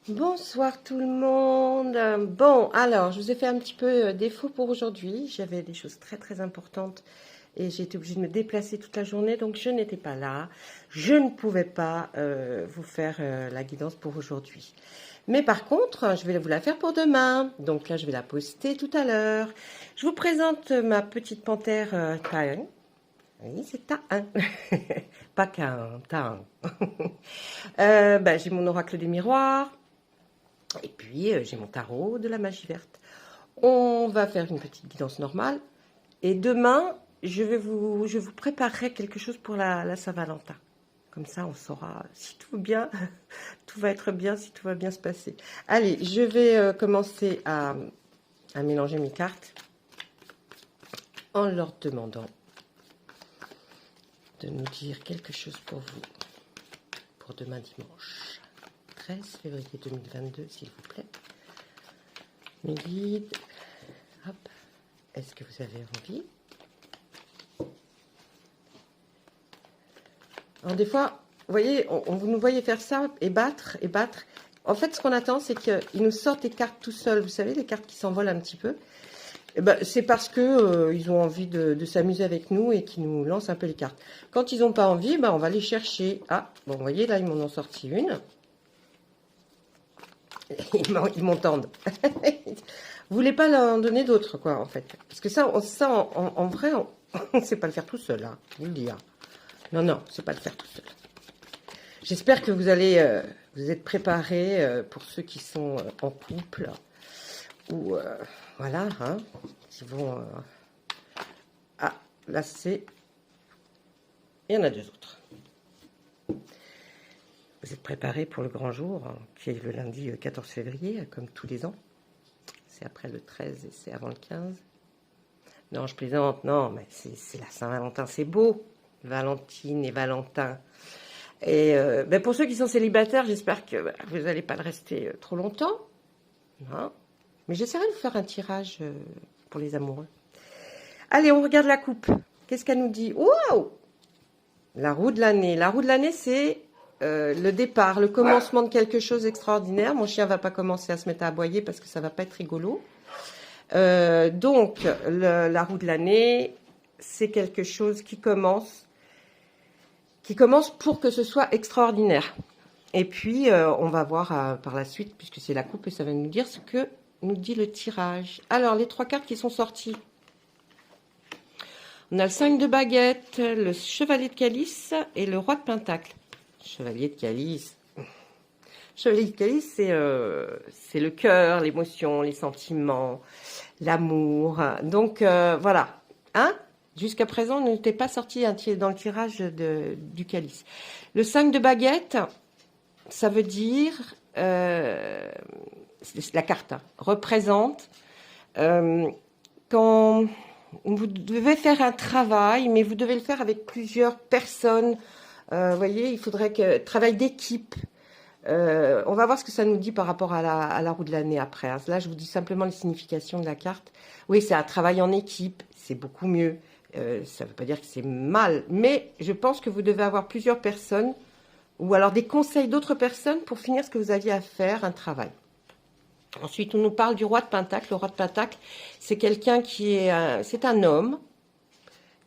Bonsoir tout le monde. Bon, alors, je vous ai fait un petit peu défaut pour aujourd'hui. J'avais des choses très très importantes et j'ai été obligée de me déplacer toute la journée, donc je n'étais pas là. Je ne pouvais pas vous faire la guidance pour aujourd'hui. Mais par contre, je vais vous la faire pour demain. Donc là, je vais la poster tout à l'heure. Je vous présente ma petite panthère Taïwan. Oui, c'est Taïwan. Pas qu'un, Taïwan. J'ai mon oracle du miroir. Et puis, j'ai mon tarot de la magie verte. On va faire une petite guidance normale. Et demain, je vous préparerai quelque chose pour la Saint-Valentin. Comme ça, on saura si tout va bien, tout va être bien, si tout va bien se passer. Allez, je vais commencer à mélanger mes cartes en leur demandant de nous dire quelque chose pour vous, pour demain dimanche. 13 février 2022, s'il vous plaît. Mes guides, hop, est-ce que vous avez envie? Alors des fois, vous voyez, vous nous voyez faire ça et battre, et battre. En fait, ce qu'on attend, c'est qu'ils nous sortent des cartes tout seuls. Vous savez, les cartes qui s'envolent un petit peu. Et c'est parce que ils ont envie de s'amuser avec nous et qu'ils nous lancent un peu les cartes. Quand ils n'ont pas envie, on va les chercher. Ah, bon, vous voyez, là, ils m'en ont sorti une. Ils m'entendent. Vous voulez pas leur en donner d'autres, quoi, en fait. Parce que ça, en vrai, on ne sait pas le faire tout seul, hein, je vous le dis. Hein. Non, non, c'est pas le faire tout seul. J'espère que vous allez vous êtes préparés pour ceux qui sont en couple. Ou, voilà, hein, qui vont... Ah, là, c'est... Il y en a deux autres. Vous êtes préparés pour le grand jour, hein, qui est le lundi 14 février, comme tous les ans. C'est après le 13 et c'est avant le 15. Non, je plaisante, non, mais c'est la Saint-Valentin, c'est beau. Valentine et Valentin. Et pour ceux qui sont célibataires, j'espère que vous n'allez pas le rester trop longtemps. Non. Mais j'essaierai de vous faire un tirage pour les amoureux. Allez, on regarde la coupe. Qu'est-ce qu'elle nous dit? Waouh! La roue de l'année. La roue de l'année, c'est le départ, le commencement de quelque chose d'extraordinaire. Mon chien va pas commencer à se mettre à aboyer parce que ça va pas être rigolo. Donc, la roue de l'année, c'est quelque chose qui commence pour que ce soit extraordinaire. Et puis, on va voir par la suite, puisque c'est la coupe, et ça va nous dire ce que nous dit le tirage. Alors, les trois cartes qui sont sorties. On a le 5 de baguette, le chevalier de calice et le roi de pentacle. Chevalier de calice. Chevalier de calice, c'est le cœur, l'émotion, les sentiments, l'amour. Donc, voilà. Hein? Jusqu'à présent, on n'était pas sorti dans le tirage du calice. Le 5 de baguette, ça veut dire, la carte représente quand vous devez faire un travail, mais vous devez le faire avec plusieurs personnes. Vous voyez, il faudrait que travail d'équipe. On va voir ce que ça nous dit par rapport à la roue de l'année après. Hein. Là, je vous dis simplement les significations de la carte. Oui, c'est un travail en équipe, c'est beaucoup mieux. Ça ne veut pas dire que c'est mal, mais je pense que vous devez avoir plusieurs personnes ou alors des conseils d'autres personnes pour finir ce que vous aviez à faire, un travail. Ensuite, on nous parle du roi de pentacle. Le roi de pentacle, c'est quelqu'un c'est un homme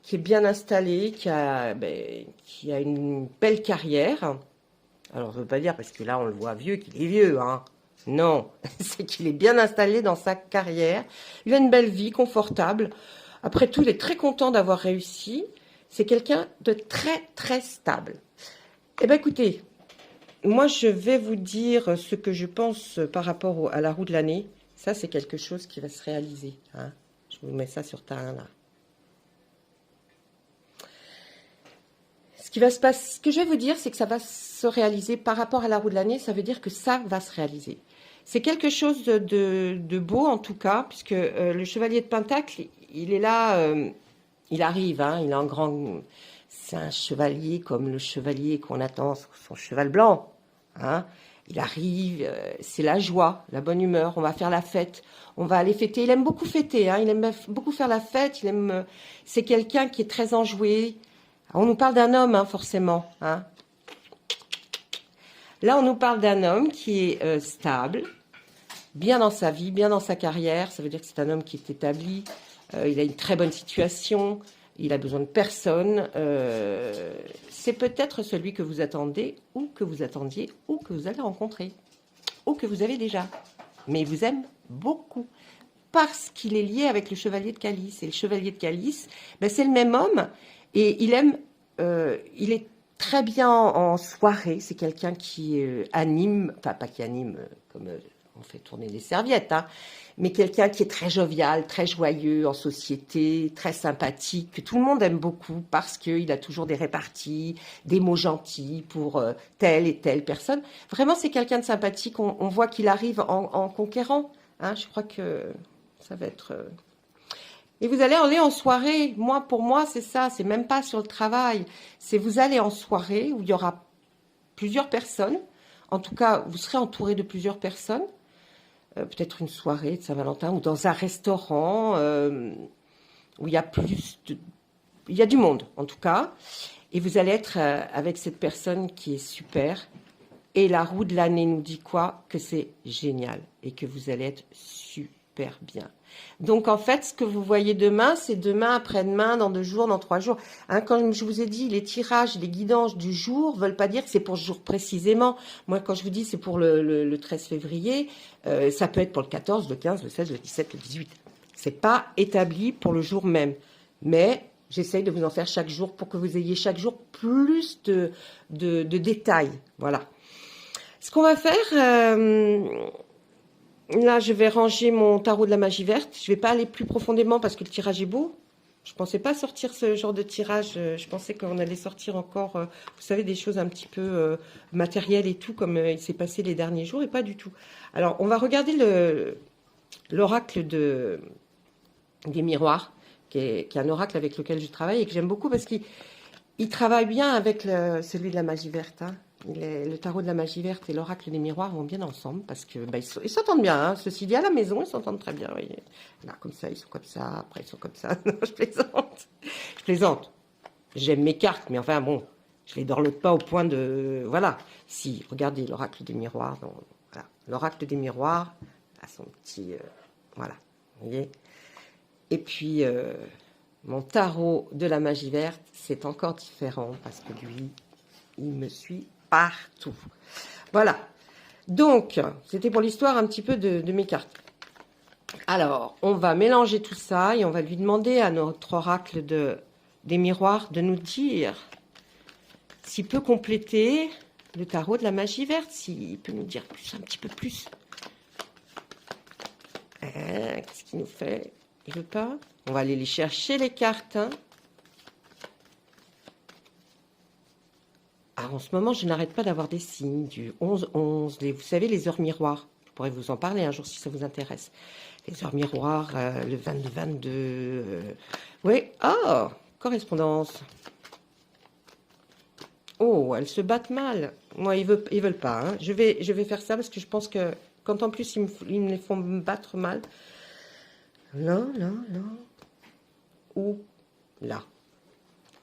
qui est bien installé, qui a une belle carrière. Alors, je ne veux pas dire, parce que là, on le voit vieux, qu'il est vieux, hein. Non, c'est qu'il est bien installé dans sa carrière. Il a une belle vie, confortable. Après tout, il est très content d'avoir réussi. C'est quelqu'un de très, très stable. Eh bien, écoutez, moi, je vais vous dire ce que je pense par rapport à la roue de l'année. Ça, c'est quelque chose qui va se réaliser. Hein. Je vous mets ça sur terrain, là. Ce que je vais vous dire, c'est que ça va se réaliser par rapport à la roue de l'année. Ça veut dire que ça va se réaliser. C'est quelque chose de beau, en tout cas, puisque le chevalier de pentacle, il est là, il arrive, hein, il est en grand... C'est un chevalier comme le chevalier qu'on attend sur son cheval blanc. Hein. Il arrive, c'est la joie, la bonne humeur, on va faire la fête, on va aller fêter. Il aime beaucoup fêter, hein, il aime beaucoup faire la fête, c'est quelqu'un qui est très enjoué. On nous parle d'un homme, hein, forcément. Hein. Là, on nous parle d'un homme qui est stable, bien dans sa vie, bien dans sa carrière. Ça veut dire que c'est un homme qui est établi. Il a une très bonne situation. Il a besoin de personne. C'est peut-être celui que vous attendez, ou que vous attendiez, ou que vous allez rencontrer, ou que vous avez déjà. Mais il vous aime beaucoup, parce qu'il est lié avec le chevalier de calice. Et le chevalier de calice, ben, c'est le même homme, et il aime, il est très bien en soirée. C'est quelqu'un qui anime, enfin pas qui anime comme on fait tourner les serviettes, hein, mais quelqu'un qui est très jovial, très joyeux en société, très sympathique, que tout le monde aime beaucoup parce qu'il a toujours des réparties, des mots gentils pour telle et telle personne. Vraiment, c'est quelqu'un de sympathique. On voit qu'il arrive en conquérant. Hein, je crois que ça va être... Et vous allez aller en soirée. Pour moi, c'est ça. C'est même pas sur le travail. C'est vous allez en soirée où il y aura plusieurs personnes. En tout cas, vous serez entouré de plusieurs personnes. Peut-être une soirée de Saint-Valentin ou dans un restaurant où il y a il y a du monde, en tout cas. Et vous allez être avec cette personne qui est super. Et la roue de l'année nous dit quoi? Que c'est génial et que vous allez être super bien. Donc, en fait, ce que vous voyez demain, c'est demain, après-demain, dans 2 jours, dans 3 jours. Hein, comme je vous ai dit, les tirages, les guidances du jour ne veulent pas dire que c'est pour ce jour précisément. Moi, quand je vous dis c'est pour le 13 février, ça peut être pour le 14, le 15, le 16, le 17, le 18. Ce n'est pas établi pour le jour même. Mais j'essaye de vous en faire chaque jour pour que vous ayez chaque jour plus de détails. Voilà. Ce qu'on va faire... là, je vais ranger mon tarot de la magie verte. Je ne vais pas aller plus profondément parce que le tirage est beau. Je ne pensais pas sortir ce genre de tirage. Je pensais qu'on allait sortir encore, vous savez, des choses un petit peu matérielles et tout, comme il s'est passé les derniers jours, et pas du tout. Alors, on va regarder l'oracle des miroirs, qui est un oracle avec lequel je travaille et que j'aime beaucoup parce qu'il travaille bien avec celui de la magie verte. Hein. Le tarot de la magie verte et l'oracle des miroirs vont bien ensemble parce que ils s'entendent bien. Hein. Ceci dit, à la maison, ils s'entendent très bien. Voyez. Là, comme ça, ils sont comme ça. Après, ils sont comme ça. Non, je plaisante. Je plaisante. J'aime mes cartes, mais enfin, bon, je les dorlote pas au point de... Voilà. Si, regardez l'oracle des miroirs. Voilà. L'oracle des miroirs a son petit... voilà. Vous voyez. Et puis, mon tarot de la magie verte, c'est encore différent parce que lui, il me suit partout. Voilà. Donc, c'était pour l'histoire un petit peu de mes cartes. Alors, on va mélanger tout ça et on va lui demander à notre oracle des miroirs de nous dire s'il peut compléter le tarot de la magie verte, s'il peut nous dire un petit peu plus. Qu'est-ce qu'il nous fait? Il veut pas? On va aller les chercher, les cartes. Hein. Alors, en ce moment, je n'arrête pas d'avoir des signes du 11-11. Vous savez, les heures miroirs. Je pourrais vous en parler un jour si ça vous intéresse. Les heures miroirs, le 22-22. Oui. Oh, correspondance. Oh, elles se battent mal. Moi, ils veulent pas. Hein. Je vais faire ça parce que je pense que quand en plus ils me les font battre mal. Là. Ou là.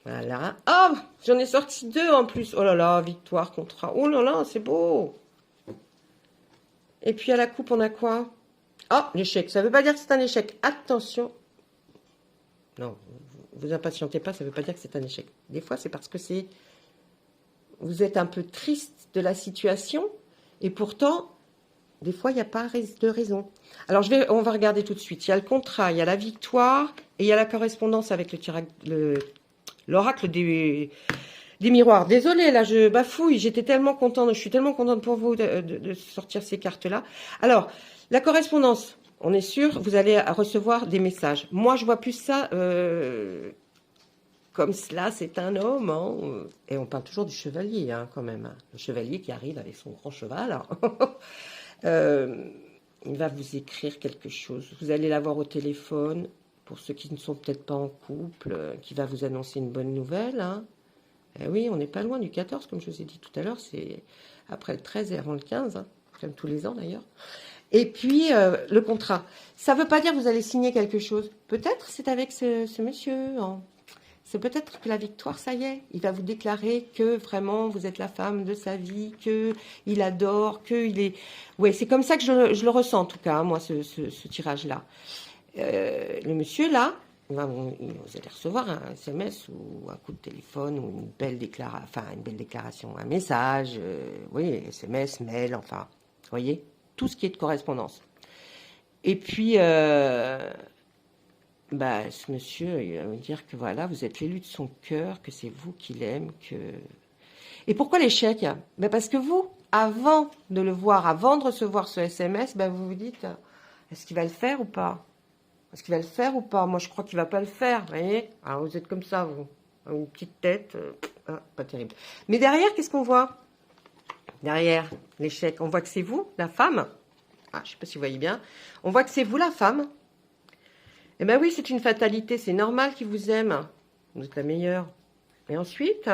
Voilà. Oh, j'en ai sorti 2 en plus. Oh là là, victoire, contrat. Oh là là, c'est beau. Et puis à la coupe, on a quoi? Oh, l'échec. Ça ne veut pas dire que c'est un échec. Attention. Non, vous impatientez pas, ça ne veut pas dire que c'est un échec. Des fois, c'est parce que vous êtes un peu triste de la situation. Et pourtant, des fois, il n'y a pas de raison. Alors, on va regarder tout de suite. Il y a le contrat, il y a la victoire et il y a la correspondance avec l'oracle des miroirs. Désolée, là, je bafouille. J'étais tellement contente. Je suis tellement contente pour vous de sortir ces cartes-là. Alors, la correspondance, on est sûr, vous allez recevoir des messages. Moi, je vois plus ça comme cela, c'est un homme. Hein. Et on parle toujours du chevalier, hein, quand même. Hein. Le chevalier qui arrive avec son grand cheval. Il va vous écrire quelque chose. Vous allez l'avoir au téléphone. Pour ceux qui ne sont peut-être pas en couple, qui va vous annoncer une bonne nouvelle. Hein. Eh oui, on n'est pas loin du 14, comme je vous ai dit tout à l'heure. C'est après le 13 et avant le 15, hein, comme tous les ans d'ailleurs. Et puis, le contrat. Ça ne veut pas dire que vous allez signer quelque chose. Peut-être c'est avec ce monsieur. Hein. c'est peut-être que la victoire, ça y est. Il va vous déclarer que vraiment vous êtes la femme de sa vie, que il adore, que il est. Ouais, c'est comme ça que je le ressens en tout cas, hein, moi, ce tirage-là. Le monsieur là, vous allez recevoir un SMS ou un coup de téléphone ou une belle déclaration, un message, oui, SMS, mail, enfin, vous voyez, tout ce qui est de correspondance. Et puis, ce monsieur, il va me dire que voilà, vous êtes l'élu de son cœur, que c'est vous qui l'aime, que... Et pourquoi l'échec? Parce que vous, avant de le voir, avant de recevoir ce SMS, vous vous dites, est-ce qu'il va le faire ou pas? Est-ce qu'il va le faire ou pas? Moi, je crois qu'il va pas le faire, vous voyez? Alors, vous êtes comme ça, vous. Une petite tête, pas terrible. Mais derrière, qu'est-ce qu'on voit? Derrière l'échec, on voit que c'est vous, la femme. Ah, je sais pas si vous voyez bien. On voit que c'est vous, la femme. Eh bien oui, c'est une fatalité, c'est normal qu'il vous aime. Vous êtes la meilleure. Et ensuite,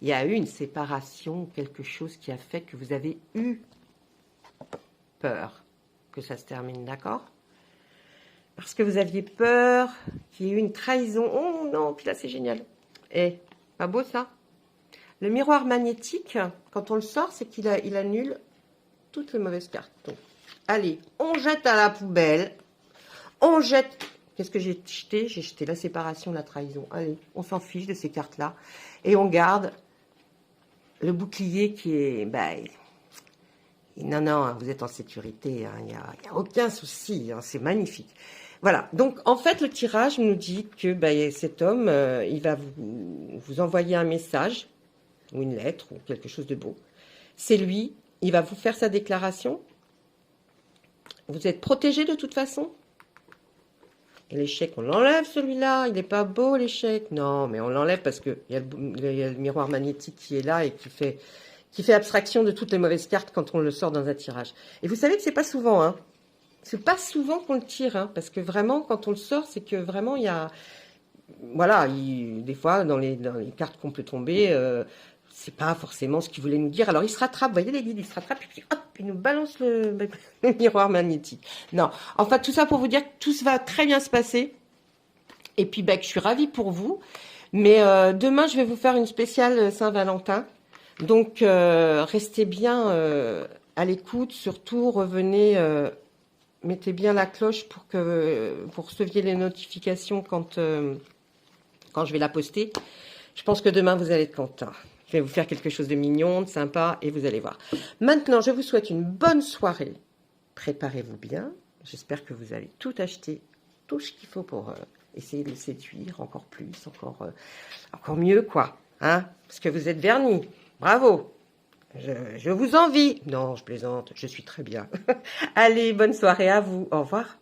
il y a eu une séparation, quelque chose qui a fait que vous avez eu peur que ça se termine, d'accord? Parce que vous aviez peur qu'il y ait eu une trahison. Oh non, puis là c'est génial. Eh, pas beau ça? Le miroir magnétique, quand on le sort, c'est qu'il annule toutes les mauvaises cartes. Donc, allez, on jette à la poubelle. On jette. Qu'est-ce que j'ai jeté? J'ai jeté la séparation, la trahison. Allez, on s'en fiche de ces cartes-là. Et on garde le bouclier qui est... non, vous êtes en sécurité. Il n'y a aucun souci. C'est magnifique. Voilà. Donc, en fait, le tirage nous dit que cet homme, il va vous envoyer un message ou une lettre ou quelque chose de beau. C'est lui. Il va vous faire sa déclaration. Vous êtes protégé de toute façon. Et l'échec, on l'enlève celui-là. Il n'est pas beau l'échec. Non, mais on l'enlève parce qu'il y a le miroir magnétique qui est là et qui fait abstraction de toutes les mauvaises cartes quand on le sort dans un tirage. Et vous savez que c'est pas souvent, hein. C'est pas souvent qu'on le tire, hein, parce que vraiment, quand on le sort, c'est que vraiment, il y a... Voilà, des fois, dans les cartes qu'on peut tomber, c'est pas forcément ce qu'il voulait nous dire. Alors, il se rattrape, vous voyez les guides, il se rattrape, et puis hop, il nous balance le miroir magnétique. Non, enfin, tout ça pour vous dire que tout va très bien se passer. Et puis, je suis ravie pour vous. Mais demain, je vais vous faire une spéciale Saint-Valentin. Donc, restez bien à l'écoute. Surtout, revenez... mettez bien la cloche pour que vous receviez les notifications quand je vais la poster. Je pense que demain, vous allez être content. Je vais vous faire quelque chose de mignon, de sympa, et vous allez voir. Maintenant, je vous souhaite une bonne soirée. Préparez-vous bien. J'espère que vous allez tout acheter, tout ce qu'il faut pour essayer de le séduire encore plus, encore mieux, quoi. Hein? Parce que vous êtes vernis. Bravo! Je vous envie. Non, je plaisante, je suis très bien. Allez, bonne soirée à vous. Au revoir.